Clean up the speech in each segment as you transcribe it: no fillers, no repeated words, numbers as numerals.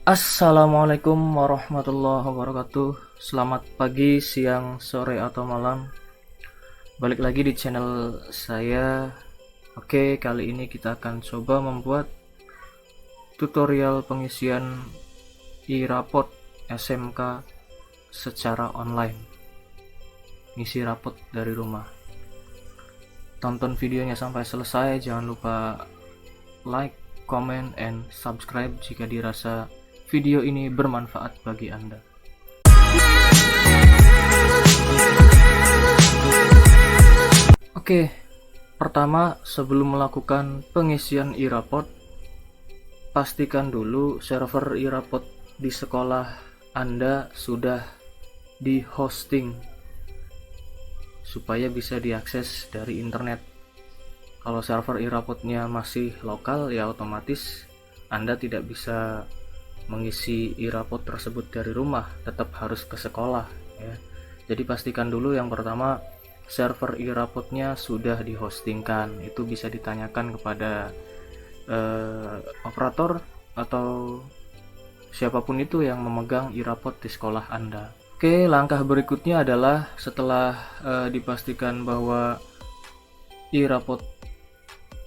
Assalamualaikum warahmatullahi wabarakatuh. Selamat pagi, siang, sore, atau malam. Balik lagi di channel saya. Oke, kali ini kita akan coba membuat tutorial pengisian e-rapot SMK secara online. Ngisi rapot dari rumah. Tonton videonya sampai selesai. Jangan lupa like, comment, and subscribe jika dirasa video ini bermanfaat bagi Anda. Oke, pertama sebelum melakukan pengisian e-rapot, pastikan dulu server e-rapot di sekolah Anda sudah di hosting supaya bisa diakses dari internet. Kalau server e-rapotnya masih lokal, ya otomatis Anda tidak bisa mengisi e-rapot tersebut dari rumah, tetap harus ke sekolah ya. Jadi pastikan dulu yang pertama server e-rapotnya sudah dihostingkan. Itu bisa ditanyakan kepada operator atau siapapun itu yang memegang e-rapot di sekolah Anda. Oke, langkah berikutnya adalah setelah dipastikan bahwa e-rapot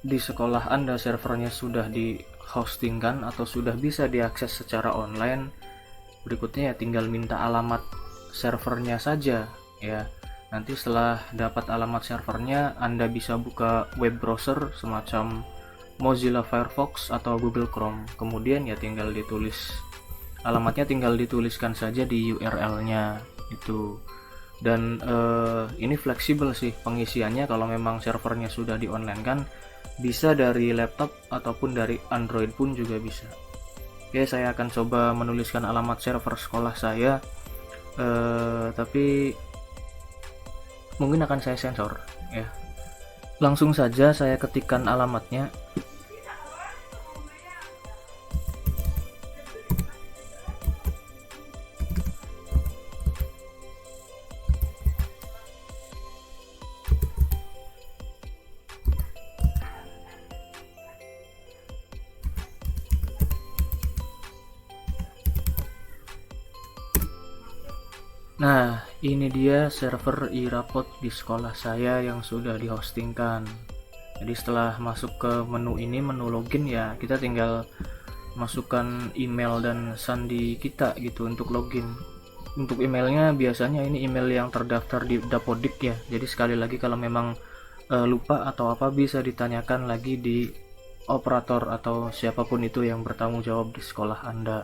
di sekolah Anda servernya sudah dihostingkan atau sudah bisa diakses secara online, berikutnya ya tinggal minta alamat servernya saja ya. Nanti setelah dapat alamat servernya, Anda bisa buka web browser semacam Mozilla Firefox atau Google Chrome. Kemudian ya tinggal ditulis alamatnya, tinggal dituliskan saja di URL-nya itu. Dan ini fleksibel sih pengisiannya. Kalau memang servernya sudah di online kan, bisa dari laptop ataupun dari Android pun juga bisa. Oke, saya akan coba menuliskan alamat server sekolah saya, tapi mungkin akan saya sensor ya. Langsung saja saya ketikkan alamatnya. Nah, ini dia server e-rapot di sekolah saya yang sudah dihostingkan. Jadi setelah masuk ke menu ini, menu login ya, kita tinggal masukkan email dan sandi kita gitu untuk login. Untuk emailnya biasanya ini email yang terdaftar di Dapodik ya. Jadi sekali lagi kalau memang lupa atau apa, bisa ditanyakan lagi di operator atau siapapun itu yang bertanggung jawab di sekolah Anda.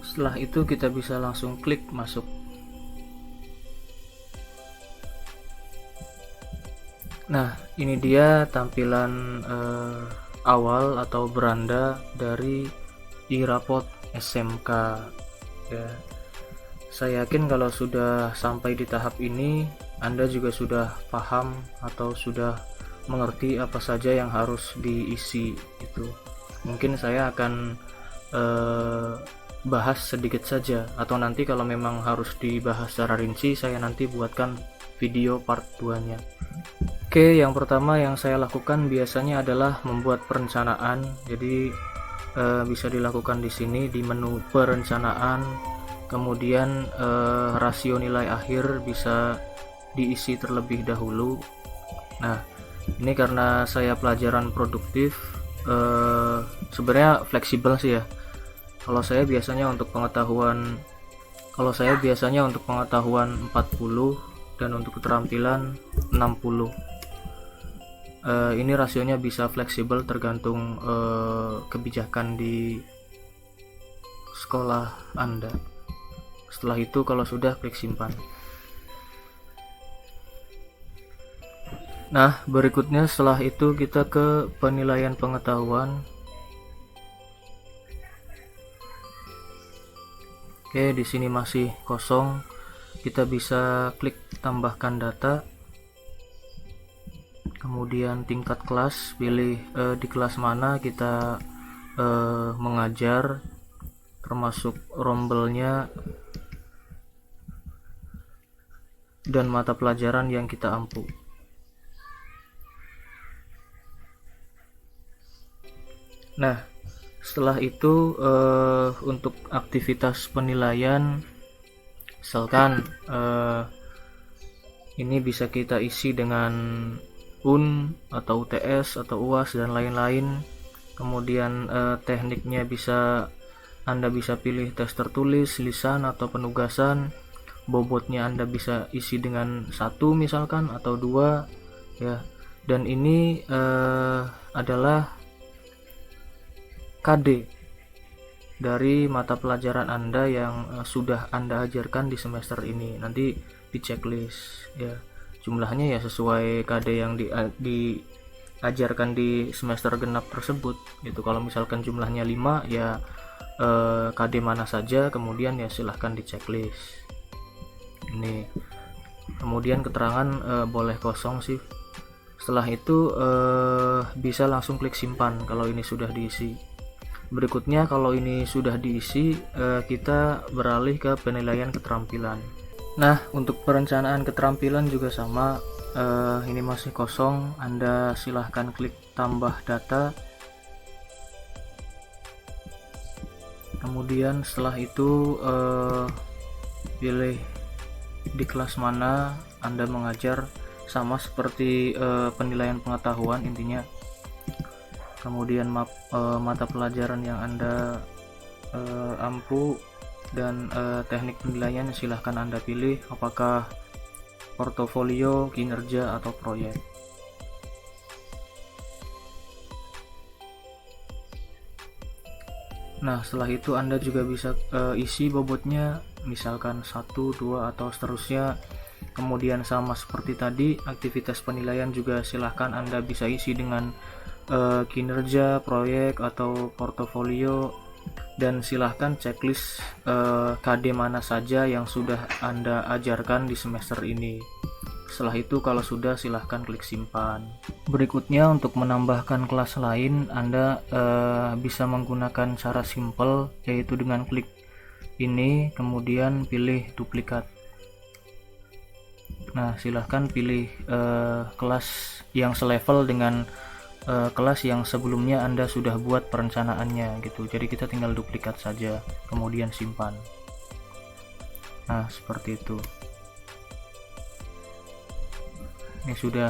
Setelah itu kita bisa langsung klik masuk. Nah, ini dia tampilan awal atau beranda dari e-rapot SMK ya. Saya yakin kalau sudah sampai di tahap ini, Anda juga sudah paham atau sudah mengerti apa saja yang harus diisi itu. Mungkin saya akan bahas sedikit saja, atau nanti kalau memang harus dibahas secara rinci, saya nanti buatkan video part 2-nya. Oke, yang pertama yang saya lakukan biasanya adalah membuat perencanaan. Jadi bisa dilakukan di sini di menu perencanaan. Kemudian rasio nilai akhir bisa diisi terlebih dahulu. Nah, ini karena saya pelajaran produktif, sebenarnya fleksibel sih ya. Kalau saya biasanya untuk pengetahuan 40 dan untuk keterampilan 60. Ini rasionya bisa fleksibel tergantung kebijakan di sekolah Anda. Setelah itu kalau sudah, klik simpan. Nah, berikutnya setelah itu kita ke penilaian pengetahuan. Oke, di sini masih kosong. Kita bisa klik tambahkan data. Kemudian tingkat kelas, pilih di kelas mana kita mengajar, termasuk rombelnya dan mata pelajaran yang kita ampu. Nah, Setelah itu untuk aktivitas penilaian, misalkan ini bisa kita isi dengan UN atau UTS atau UAS dan lain-lain. Kemudian tekniknya Anda bisa pilih tes tertulis, lisan atau penugasan. Bobotnya Anda bisa isi dengan 1 misalkan atau 2 ya. Dan ini adalah KD dari mata pelajaran Anda yang sudah Anda ajarkan di semester ini. Nanti di checklist ya, jumlahnya ya sesuai KD yang diajarkan di semester genap tersebut gitu. Kalau misalkan jumlahnya 5 ya KD mana saja, kemudian ya silahkan di checklist ini. Kemudian keterangan boleh kosong sih. Setelah itu bisa langsung klik simpan kalau ini sudah diisi. Berikutnya kalau ini sudah diisi, kita beralih ke penilaian keterampilan. Nah, untuk perencanaan keterampilan juga sama. Ini masih kosong, Anda silahkan klik tambah data. Kemudian setelah itu pilih di kelas mana Anda mengajar, sama seperti penilaian pengetahuan intinya. Kemudian mata pelajaran yang Anda ampu dan teknik penilaian silahkan Anda pilih, apakah portofolio, kinerja, atau proyek. Nah, setelah itu Anda juga bisa isi bobotnya, misalkan 1, 2, atau seterusnya. Kemudian sama seperti tadi, aktivitas penilaian juga silahkan Anda bisa isi dengan kinerja, proyek, atau portofolio, dan silahkan checklist KD mana saja yang sudah Anda ajarkan di semester ini. Setelah itu kalau sudah silahkan klik simpan. Berikutnya untuk menambahkan kelas lain, Anda bisa menggunakan cara simple, yaitu dengan klik ini kemudian pilih duplikat. Nah, silahkan pilih kelas yang selevel dengan kelas yang sebelumnya Anda sudah buat perencanaannya gitu. Jadi kita tinggal duplikat saja kemudian simpan. Nah, seperti itu. Ini sudah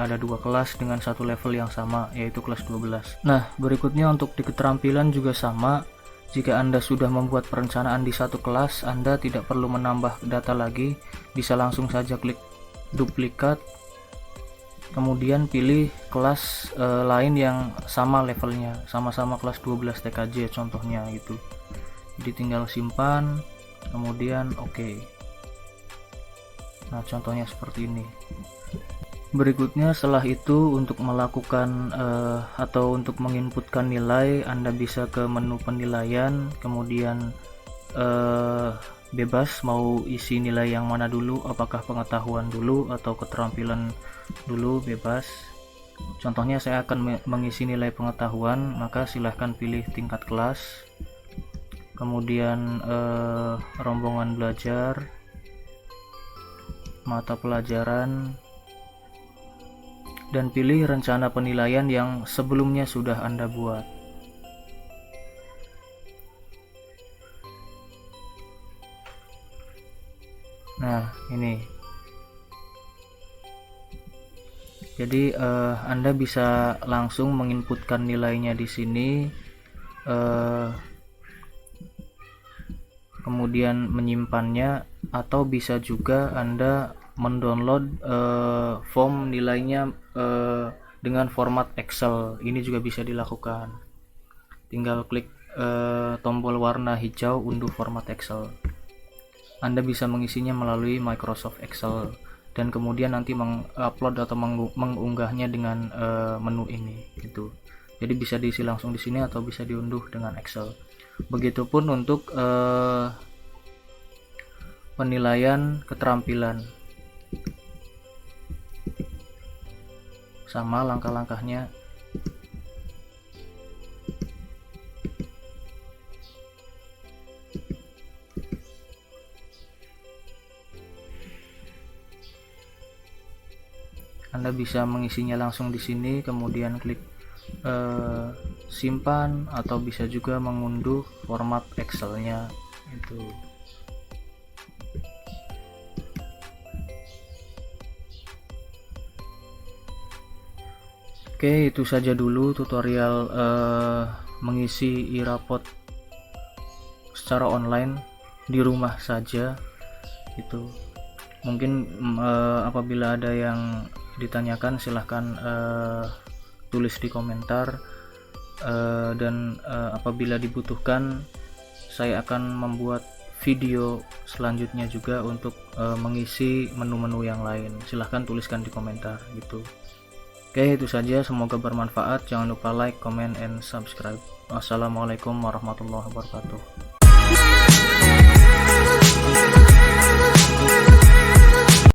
ada 2 kelas dengan satu level yang sama, yaitu kelas 12. Nah, berikutnya untuk di keterampilan juga sama. Jika Anda sudah membuat perencanaan di satu kelas, Anda tidak perlu menambah data lagi, bisa langsung saja klik duplikat, kemudian pilih kelas lain yang sama levelnya, sama-sama kelas 12 TKJ contohnya gitu. Jadi tinggal simpan, kemudian oke. Nah, contohnya seperti ini. Berikutnya setelah itu untuk melakukan atau untuk menginputkan nilai, Anda bisa ke menu penilaian, kemudian bebas mau isi nilai yang mana dulu, apakah pengetahuan dulu atau keterampilan dulu, bebas. Contohnya saya akan mengisi nilai pengetahuan, maka silahkan pilih tingkat kelas, kemudian rombongan belajar, mata pelajaran, dan pilih rencana penilaian yang sebelumnya sudah Anda buat. Nah, ini. Jadi Anda bisa langsung menginputkan nilainya di sini, kemudian menyimpannya, atau bisa juga Anda mendownload form nilainya dengan format Excel. Ini juga bisa dilakukan. Tinggal klik tombol warna hijau unduh format Excel. Anda bisa mengisinya melalui Microsoft Excel dan kemudian nanti mengupload atau mengunggahnya dengan menu ini gitu. Jadi bisa diisi langsung di sini atau bisa diunduh dengan Excel. Begitupun untuk penilaian keterampilan. Sama langkah-langkahnya. Anda bisa mengisinya langsung di sini, kemudian klik simpan atau bisa juga mengunduh format Excelnya itu. Oke, itu saja dulu tutorial mengisi e-rapot secara online di rumah saja. Itu mungkin apabila ada yang ditanyakan silahkan tulis di komentar, dan apabila dibutuhkan saya akan membuat video selanjutnya juga untuk mengisi menu-menu yang lain. Silahkan tuliskan di komentar gitu. Oke, itu saja, semoga bermanfaat. Jangan lupa like, comment, and subscribe. Wassalamualaikum warahmatullahi wabarakatuh.